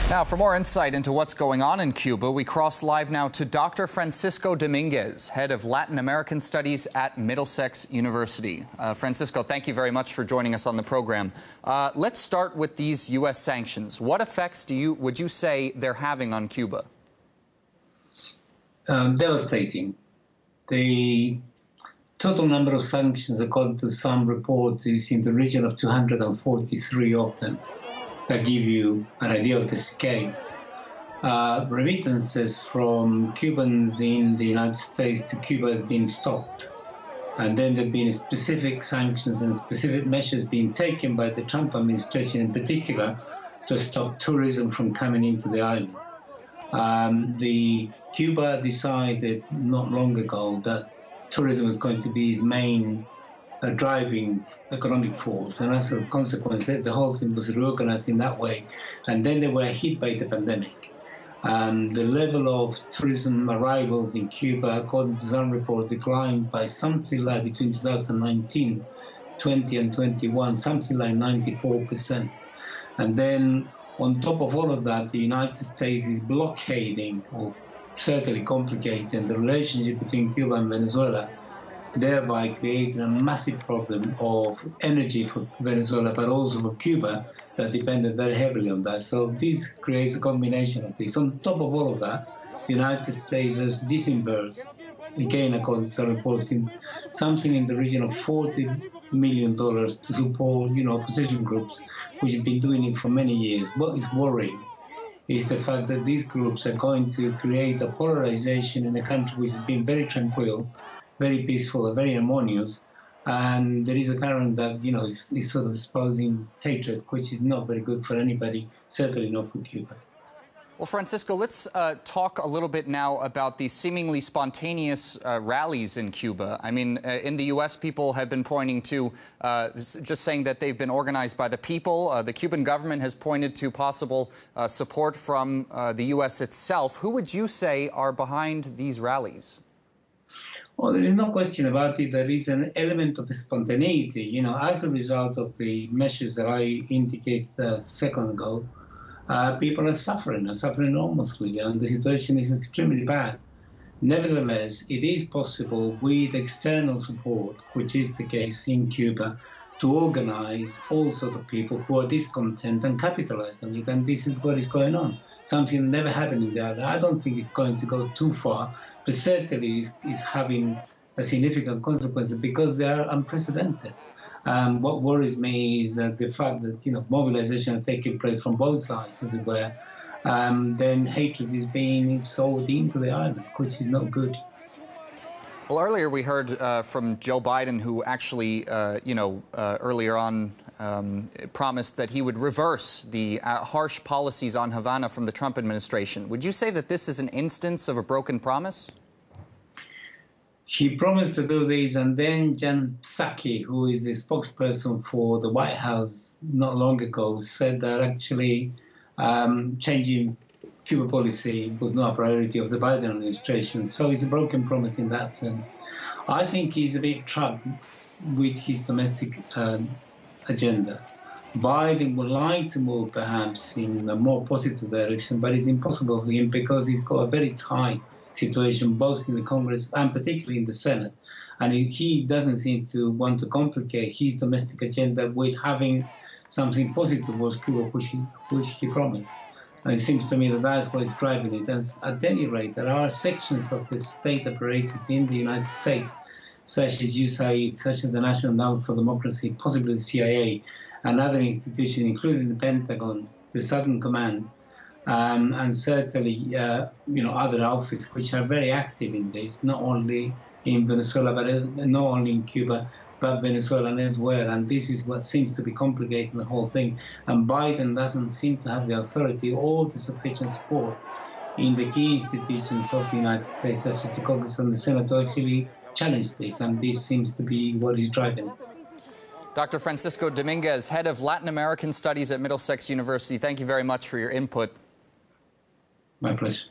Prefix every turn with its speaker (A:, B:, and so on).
A: Now, for more insight into what's going on in Cuba, we cross live now to Dr. Francisco Dominguez, head of Latin American Studies at Middlesex University. Francisco, thank you very much for joining us on the program. Let's start with these U.S. sanctions. What effects would you say they're having on Cuba?
B: Devastating. The total number of sanctions, according to some reports, is in the region of 243 of them. That give you an idea of the scale. Remittances from Cubans in the United States to Cuba has been stopped. And then there have been specific sanctions and specific measures being taken by the Trump administration in particular to stop tourism from coming into the island. Cuba decided not long ago that tourism was going to be its main driving economic force, and as a consequence, the whole thing was reorganized in that way. And then they were hit by the pandemic. The level of tourism arrivals in Cuba, according to some reports, declined by something like between 2019, 20 and 21, something like 94%. And then on top of all of that, the United States is blockading or certainly complicating the relationship between Cuba and Venezuela, thereby creating a massive problem of energy for Venezuela, but also for Cuba, that depended very heavily on that. So this creates a combination of this. On top of all of that, the United States has disbursed, again according to some reports, something in the region of $40 million to support, opposition groups, which have been doing it for many years. What is worrying is the fact that these groups are going to create a polarization in a country which has been very tranquil, very peaceful, very harmonious, and there is a current that, is sort of espousing hatred, which is not very good for anybody, certainly not for Cuba.
A: Well, Francisco, let's talk a little bit now about these seemingly spontaneous rallies in Cuba. I mean, in the U.S., people have been pointing to just saying that they've been organized by the people. The Cuban government has pointed to possible support from the U.S. itself. Who would you say are behind these rallies?
B: Well, there is no question about it. There is an element of spontaneity. As a result of the measures that I indicated a second ago, people are suffering enormously, and the situation is extremely bad. Nevertheless, it is possible with external support, which is the case in Cuba, to organize all sorts of people who are discontent and capitalize on it, and this is what is going on. Something never happened in the other. I don't think it's going to go too far, but certainly is having a significant consequence because they are unprecedented. What worries me is that the fact that mobilization is taking place from both sides, as it were, then hatred is being sowed into the island, which is not good.
A: Well, earlier we heard from Joe Biden, who actually, earlier on promised that he would reverse the harsh policies on Havana from the Trump administration. Would you say that this is an instance of a broken promise?
B: He promised to do this, and then Jen Psaki, who is the spokesperson for the White House not long ago, said that actually changing Cuba policy was not a priority of the Biden administration. So it's a broken promise in that sense. I think he's a bit trapped with his domestic agenda. Biden would like to move perhaps in a more positive direction, but it's impossible for him because he's got a very tight situation both in the Congress and particularly in the Senate. And he doesn't seem to want to complicate his domestic agenda with having something positive towards Cuba, which he promised. And it seems to me that that's what is driving it. And at any rate, there are sections of the state apparatus in the United States, such as USAID, such as the National Endowment for Democracy, possibly the CIA, and other institutions, including the Pentagon, the Southern Command, and certainly, other outfits which are very active in this, not only in Venezuela, but not only in Cuba, but Venezuela and elsewhere. And this is what seems to be complicating the whole thing. And Biden doesn't seem to have the authority or the sufficient support in the key institutions of the United States, such as the Congress and the Senate, to actually challenge this. And this seems to be what is driving it.
A: Dr. Francisco Dominguez, head of Latin American Studies at Middlesex University, thank you very much for your input.
B: My pleasure.